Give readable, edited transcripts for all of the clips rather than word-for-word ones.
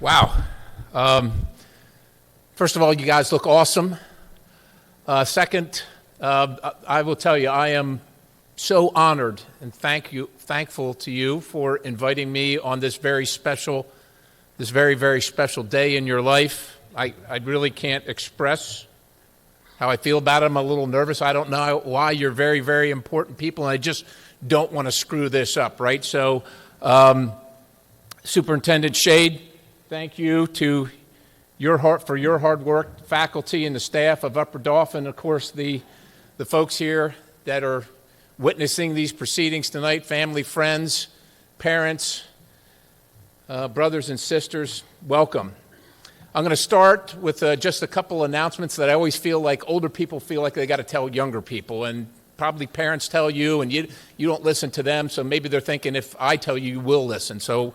Wow. First of all, you guys look awesome. Second, I will tell you, I am so honored and thankful to you for inviting me on this very special day in your life. I really can't express how I feel about it. I'm a little nervous. I don't know why. You're very, very important people, and I just don't want to screw this up, right? So, Superintendent Shade, thank you to for your hard work, faculty and the staff of Upper Dauphin, of course, the folks here that are witnessing these proceedings tonight, family, friends, parents, brothers and sisters, welcome. I'm going to start with just a couple announcements that I always feel like older people feel like they got to tell younger people, and probably parents tell you, and you don't listen to them, so maybe they're thinking if I tell you, you will listen. So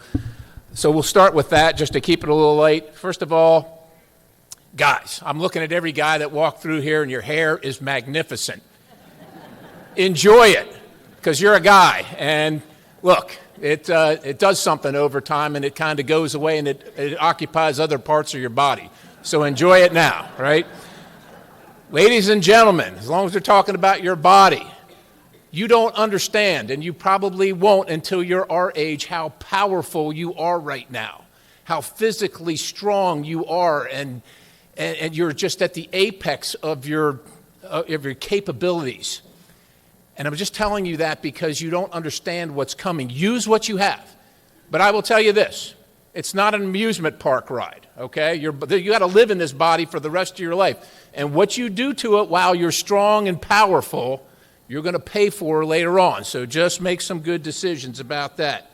we'll start with that just to keep it a little light. First of all, guys, I'm looking at every guy that walked through here, and your hair is magnificent. Enjoy it, because you're a guy, and look, it does something over time, and it kind of goes away, and it occupies other parts of your body. So enjoy it now, right? Ladies and gentlemen, as long as we're talking about your body, you don't understand, and you probably won't until you're our age, how powerful you are right now, how physically strong you are, and you're just at the apex of your capabilities. And I'm just telling you that because you don't understand what's coming. Use what you have. But I will tell you this, it's not an amusement park ride, okay? You got to live in this body for the rest of your life. And what you do to it while you're strong and powerful, you're going to pay for later on. So just make some good decisions about that.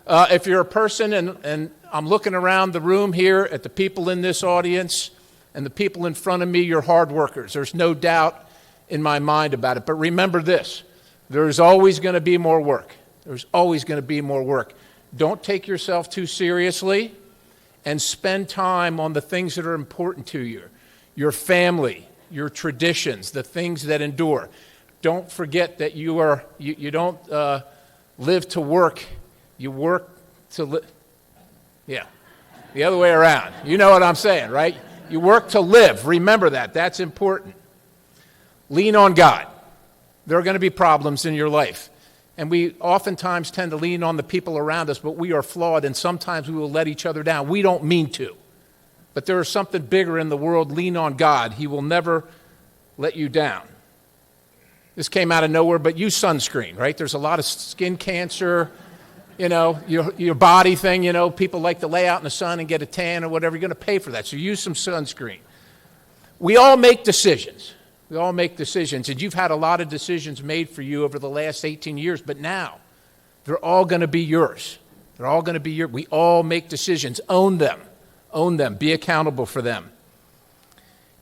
If you're a person, and I'm looking around the room here at the people in this audience and the people in front of me, you're hard workers. There's no doubt in my mind about it. But remember this, there's always going to be more work. There's always going to be more work. Don't take yourself too seriously, and spend time on the things that are important to you. Your family, your traditions, the things that endure. Don't forget that you don't live to work, you work to live. Yeah, the other way around. You know what I'm saying, right? You work to live. Remember that. That's important. Lean on God. There are going to be problems in your life. And we oftentimes tend to lean on the people around us, but we are flawed, and sometimes we will let each other down. We don't mean to. But there is something bigger in the world. Lean on God. He will never let you down. This came out of nowhere, but use sunscreen, right? There's a lot of skin cancer, your body thing, people like to lay out in the sun and get a tan or whatever. You're going to pay for that, so use some sunscreen. We all make decisions. We all make decisions, and you've had a lot of decisions made for you over the last 18 years, but now they're all going to be yours. They're all going to be yours. We all make decisions. Own them. Own them. Be accountable for them.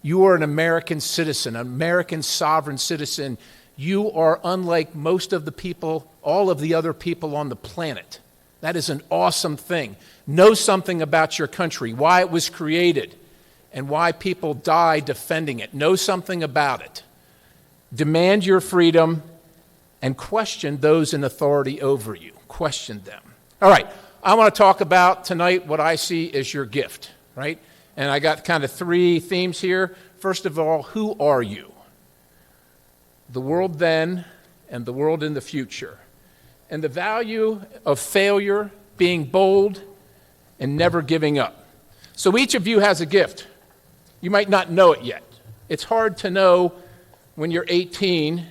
You are an American citizen, an American sovereign citizen. You are unlike most of the people, all of the other people on the planet. That is an awesome thing. Know something about your country, why it was created, and why people die defending it. Know something about it. Demand your freedom and question those in authority over you. Question them. All right, I want to talk about tonight what I see as your gift, right? And I got kind of three themes here. First of all, who are you? The world then and the world in the future. And the value of failure, being bold, and never giving up. So each of you has a gift. You might not know it yet. It's hard to know when you're 18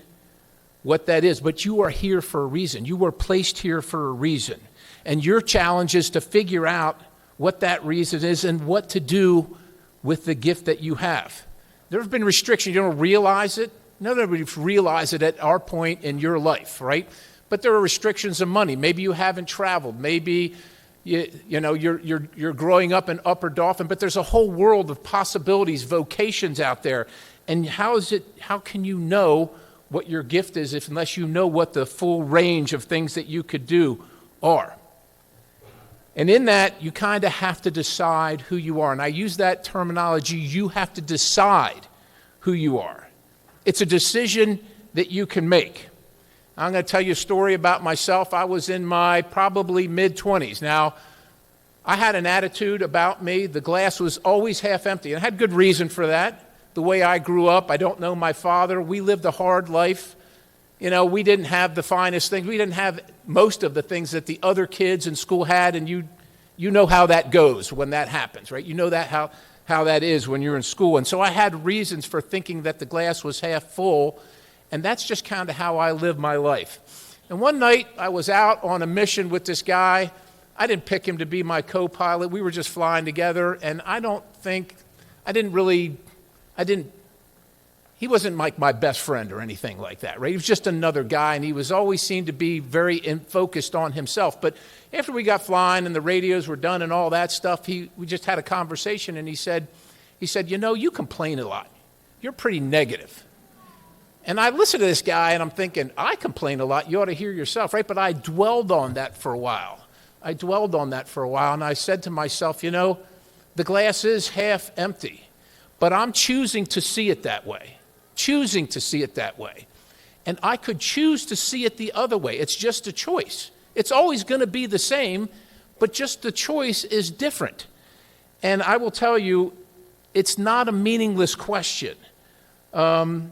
what that is, but you are here for a reason. You were placed here for a reason. And your challenge is to figure out what that reason is and what to do with the gift that you have. There have been restrictions. You don't realize it. None of us realize it at our point in your life, right? But there are restrictions of money. Maybe you haven't traveled. Maybe you're growing up in Upper Dauphin, but there's a whole world of possibilities, vocations out there. And how can you know what your gift is unless you know what the full range of things that you could do are? And in that, you kind of have to decide who you are. And I use that terminology, you have to decide who you are. It's a decision that you can make. I'm going to tell you a story about myself. I was in my probably mid-20s. Now, I had an attitude about me. The glass was always half empty. And I had good reason for that. The way I grew up, I don't know my father. We lived a hard life. You know, we didn't have the finest things. We didn't have most of the things that the other kids in school had, and you know how that goes when that happens, right? You know that how that is when you're in school. And so I had reasons for thinking that the glass was half full, and that's just kind of how I live my life. And one night I was out on a mission with this guy. I didn't pick him to be my co-pilot. We were just flying together, and he wasn't like my best friend or anything like that, right? He was just another guy, and he was always seemed to be very focused on himself. But after we got flying and the radios were done and all that stuff, we just had a conversation, and he said, you know, you complain a lot. You're pretty negative. And I listened to this guy, and I'm thinking, I complain a lot. You ought to hear yourself, right? But I dwelled on that for a while. And I said to myself, you know, the glass is half empty, but I'm choosing to see it that way. And I could choose to see it the other way. It's just a choice. It's always going to be the same, but just the choice is different. And I will tell you, it's not a meaningless question to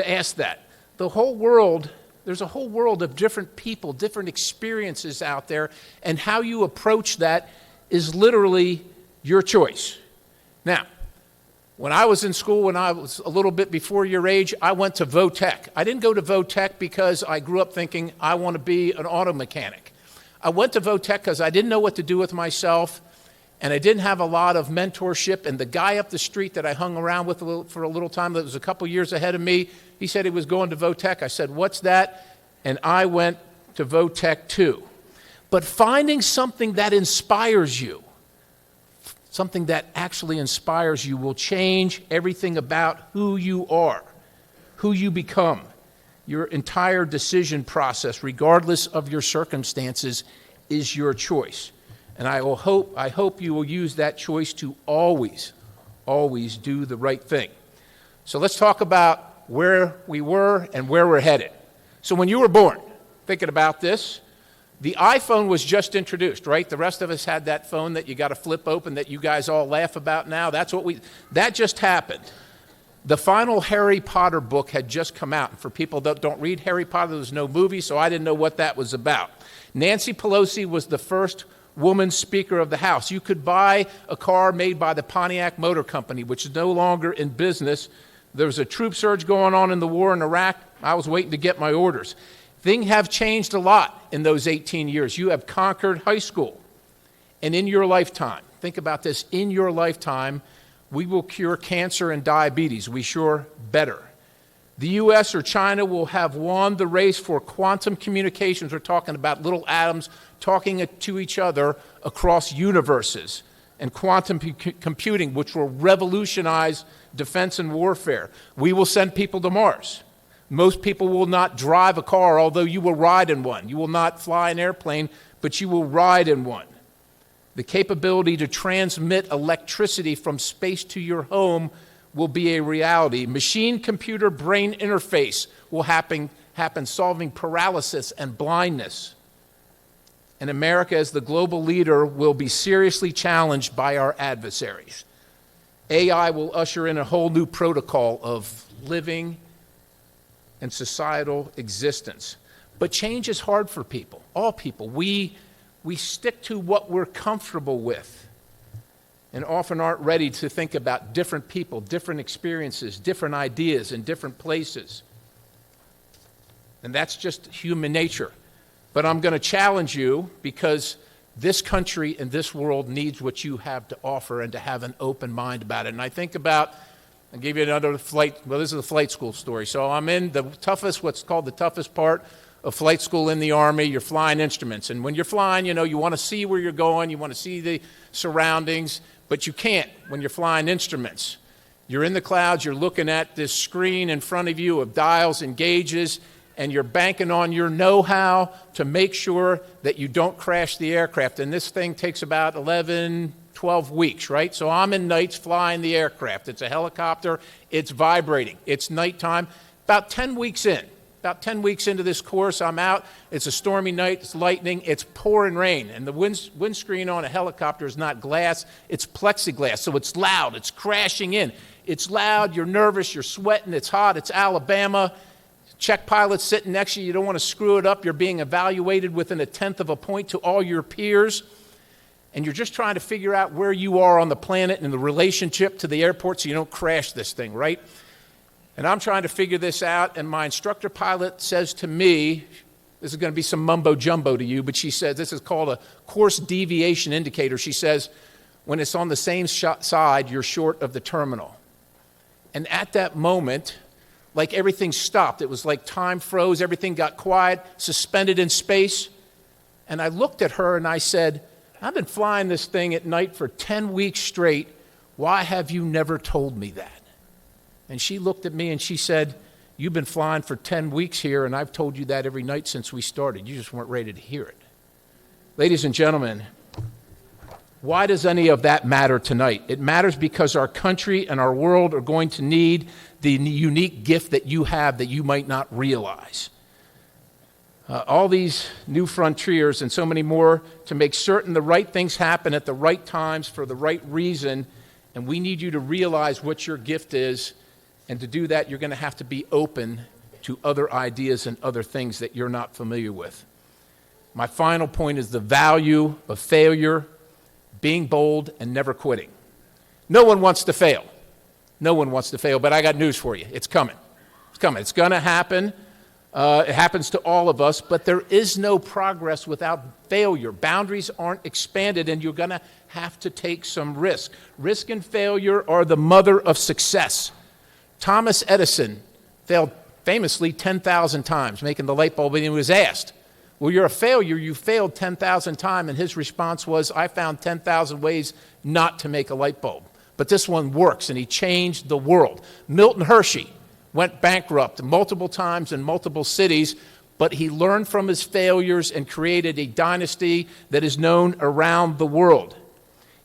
ask that. There's a whole world of different people, different experiences out there, and how you approach that is literally your choice. Now, when I was in school, when I was a little bit before your age, I went to Vo-Tech. I didn't go to Vo-Tech because I grew up thinking I want to be an auto mechanic. I went to Vo-Tech because I didn't know what to do with myself, and I didn't have a lot of mentorship. And the guy up the street that I hung around with for a little time, that was a couple years ahead of me, he said he was going to Vo-Tech. I said, what's that? And I went to Vo-Tech too. But finding something that inspires you, something that actually inspires you, will change everything about who you are, who you become. Your entire decision process, regardless of your circumstances, is your choice. And I hope you will use that choice to always do the right thing. So let's talk about where we were and where we're headed. So when you were born, thinking about this, the iPhone was just introduced, right? The rest of us had that phone that you got to flip open that you guys all laugh about now. That just happened. The final Harry Potter book had just come out. And for people that don't read Harry Potter, there was no movie, so I didn't know what that was about. Nancy Pelosi was the first woman Speaker of the House. You could buy a car made by the Pontiac Motor Company, which is no longer in business. There was a troop surge going on in the war in Iraq. I was waiting to get my orders. Things have changed a lot in those 18 years. You have conquered high school. And in your lifetime, think about this, in your lifetime, we will cure cancer and diabetes. We sure better. The U.S. or China will have won the race for quantum communications. We're talking about little atoms talking to each other across universes. And quantum computing, which will revolutionize defense and warfare. We will send people to Mars. Most people will not drive a car, although you will ride in one. You will not fly an airplane, but you will ride in one. The capability to transmit electricity from space to your home will be a reality. Machine-computer brain interface will happen, solving paralysis and blindness. And America, as the global leader, will be seriously challenged by our adversaries. AI will usher in a whole new protocol of living and societal existence. But change is hard for people, all people. We stick to what we're comfortable with and often aren't ready to think about different people, different experiences, different ideas in different places. And that's just human nature. But I'm going to challenge you because this country and this world needs what you have to offer and to have an open mind about it. And I think about, I'll give you another this is a flight school story. So I'm in what's called the toughest part of flight school in the Army. You're flying instruments. And when you're flying, you want to see where you're going. You want to see the surroundings, but you can't when you're flying instruments. You're in the clouds. You're looking at this screen in front of you of dials and gauges, and you're banking on your know-how to make sure that you don't crash the aircraft. And this thing takes about 11, 12 weeks, right? So I'm in nights flying the aircraft. It's a helicopter. It's vibrating. It's nighttime. About 10 weeks in, About 10 weeks into this course, I'm out. It's a stormy night. It's lightning. It's pouring rain. And the windscreen on a helicopter is not glass. It's plexiglass. So it's loud. It's crashing in. It's loud. You're nervous. You're sweating. It's hot. It's Alabama. Check pilot's sitting next to you. You don't want to screw it up. You're being evaluated within 1/10 of a point to all your peers. And you're just trying to figure out where you are on the planet and the relationship to the airport so you don't crash this thing, right? And I'm trying to figure this out, and my instructor pilot says to me, this is going to be some mumbo jumbo to you, but she says, this is called a course deviation indicator. She says, when it's on the same side, you're short of the terminal. And at that moment, like everything stopped. It was like time froze, everything got quiet, suspended in space. And I looked at her and I said, I've been flying this thing at night for 10 weeks straight. Why have you never told me that? And she looked at me and she said, you've been flying for 10 weeks here, and I've told you that every night since we started. You just weren't ready to hear it. Ladies and gentlemen, why does any of that matter tonight? It matters because our country and our world are going to need the unique gift that you have that you might not realize. All these new frontiers and so many more to make certain the right things happen at the right times for the right reason, and we need you to realize what your gift is. And to do that, you're going to have to be open to other ideas and other things that you're not familiar with. My final point is the value of failure, being bold, and never quitting. No one wants to fail. No one wants to fail, but I got news for you. It's coming. It's coming. It's going to happen. It happens to all of us, but there is no progress without failure. Boundaries aren't expanded, and you're going to have to take some risk. Risk and failure are the mother of success. Thomas Edison failed famously 10,000 times making the light bulb, and he was asked, well, you're a failure. You failed 10,000 times. And his response was, I found 10,000 ways not to make a light bulb. But this one works, and he changed the world. Milton Hershey went bankrupt multiple times in multiple cities, but he learned from his failures and created a dynasty that is known around the world.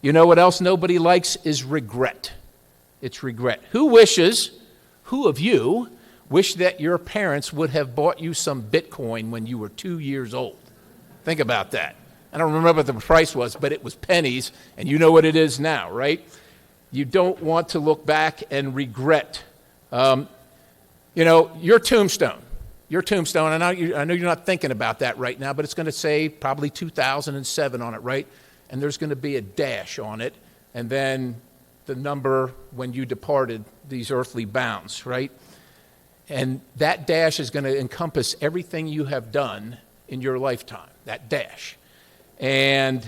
You know what else nobody likes is regret. It's regret. Who of you wish that your parents would have bought you some Bitcoin when you were 2 years old? Think about that. I don't remember what the price was, but it was pennies, and you know what it is now, right? You don't want to look back and regret. Your tombstone, and I know you're not thinking about that right now, but it's going to say probably 2007 on it, right? And there's going to be a dash on it, and then the number when you departed these earthly bounds, right? And that dash is going to encompass everything you have done in your lifetime, that dash. And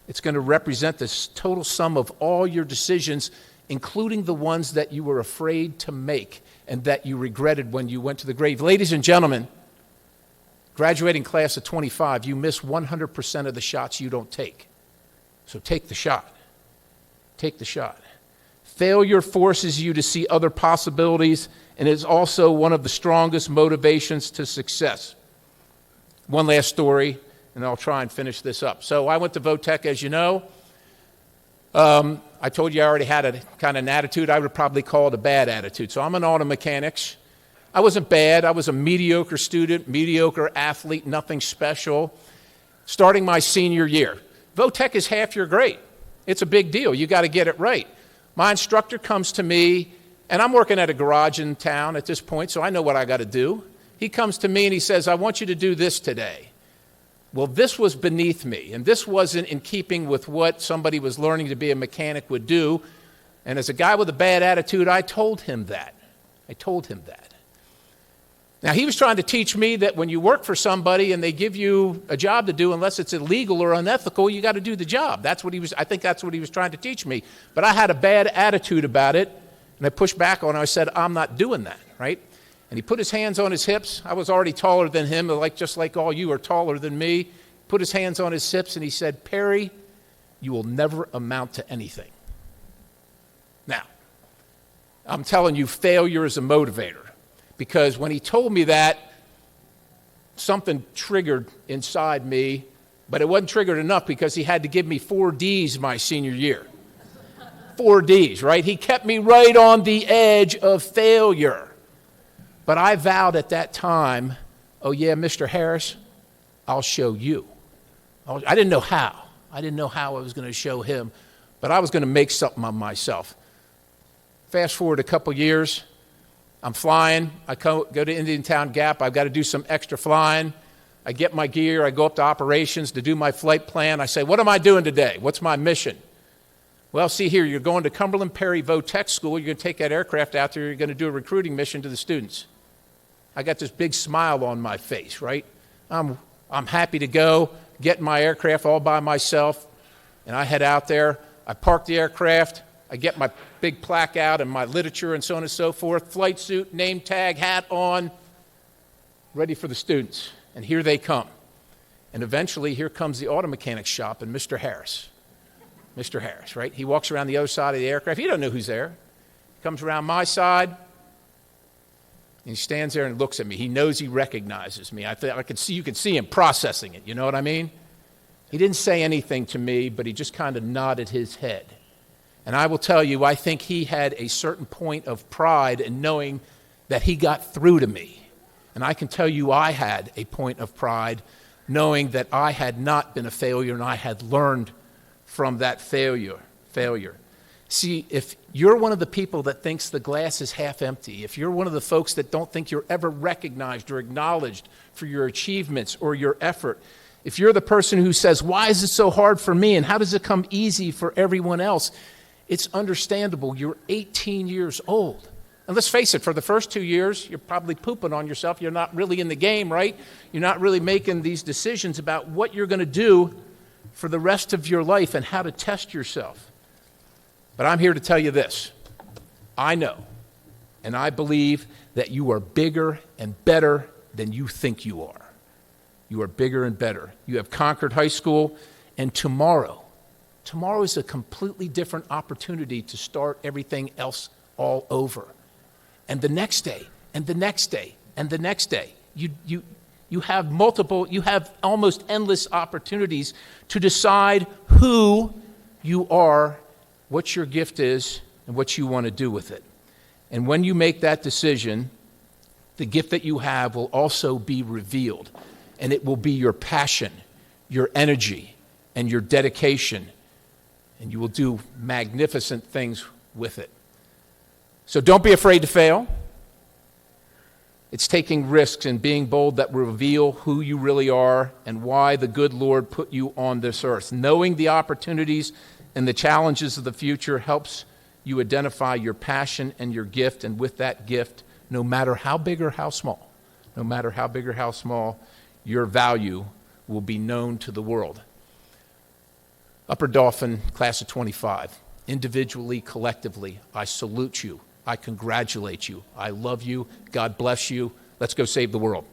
it's going to represent this total sum of all your decisions, including the ones that you were afraid to make and that you regretted when you went to the grave. Ladies and gentlemen, graduating class of 25, you miss 100% of the shots you don't take. So take the shot. Take the shot. Failure forces you to see other possibilities and is also one of the strongest motivations to success. One last story, and I'll try and finish this up. So I went to Votech, as you know. I told you I already had a kind of an attitude. I would probably call it a bad attitude. So I'm an auto mechanics. I wasn't bad. I was a mediocre student, mediocre athlete, nothing special. Starting my senior year. Votech is half your grade. It's a big deal. You got to get it right. My instructor comes to me, and I'm working at a garage in town at this point, so I know what I got to do. He comes to me and he says, I want you to do this today. Well, this was beneath me, and this wasn't in keeping with what somebody was learning to be a mechanic would do. And as a guy with a bad attitude, I told him that. Now, he was trying to teach me that when you work for somebody and they give you a job to do, unless it's illegal or unethical, you got to do the job. I think that's what he was trying to teach me. But I had a bad attitude about it, and I pushed back on it. I said, I'm not doing that, right? And he put his hands on his hips. I was already taller than him, just like all you are taller than me. Put his hands on his hips, and he said, Perry, you will never amount to anything. Now, I'm telling you, failure is a motivator. Because when he told me that, something triggered inside me, but it wasn't triggered enough because he had to give me 4 Ds my senior year. 4 Ds, right? He kept me right on the edge of failure. But I vowed at that time, oh yeah, Mr. Harris, I'll show you. I didn't know how. I didn't know how I was going to show him, but I was going to make something of myself. Fast forward a couple years, I'm flying. I go to Indiantown Gap. I've got to do some extra flying. I get my gear. I go up to operations to do my flight plan. I say, what am I doing today? What's my mission? Well, see here, you're going to Cumberland Perry Vo-Tech School. You're going to take that aircraft out there. You're going to do a recruiting mission to the students. I got this big smile on my face, right? I'm happy to go, get in my aircraft all by myself, and I head out there. I park the aircraft. I get my big plaque out and my literature and so on and so forth, flight suit, name tag, hat on, ready for the students. And here they come. And eventually, here comes the auto mechanic shop and Mr. Harris. Mr. Harris, right? He walks around the other side of the aircraft. He doesn't know who's there. He comes around my side, and he stands there and looks at me. He knows he recognizes me. You could see him processing it, you know what I mean? He didn't say anything to me, but he just kind of nodded his head. And I will tell you, I think he had a certain point of pride in knowing that he got through to me. And I can tell you I had a point of pride knowing that I had not been a failure and I had learned from that failure. See, if you're one of the people that thinks the glass is half empty, if you're one of the folks that don't think you're ever recognized or acknowledged for your achievements or your effort, if you're the person who says, why is it so hard for me and how does it come easy for everyone else? It's understandable. You're 18 years old. And let's face it, for the first 2 years, you're probably pooping on yourself. You're not really in the game, right? You're not really making these decisions about what you're going to do for the rest of your life and how to test yourself. But I'm here to tell you this. I know, and I believe that you are bigger and better than you think you are. You are bigger and better. You have conquered high school, and tomorrow is a completely different opportunity to start everything else all over. And the next day, and the next day, and the next day, you have almost endless opportunities to decide who you are, what your gift is, and what you want to do with it. And when you make that decision, the gift that you have will also be revealed. And it will be your passion, your energy, and your dedication. And you will do magnificent things with it. So don't be afraid to fail. It's taking risks and being bold that will reveal who you really are and why the good Lord put you on this earth. Knowing the opportunities and the challenges of the future helps you identify your passion and your gift, and with that gift, no matter how big or how small, your value will be known to the world. Upper Dauphin, class of 25, individually, collectively, I salute you. I congratulate you. I love you. God bless you. Let's go save the world.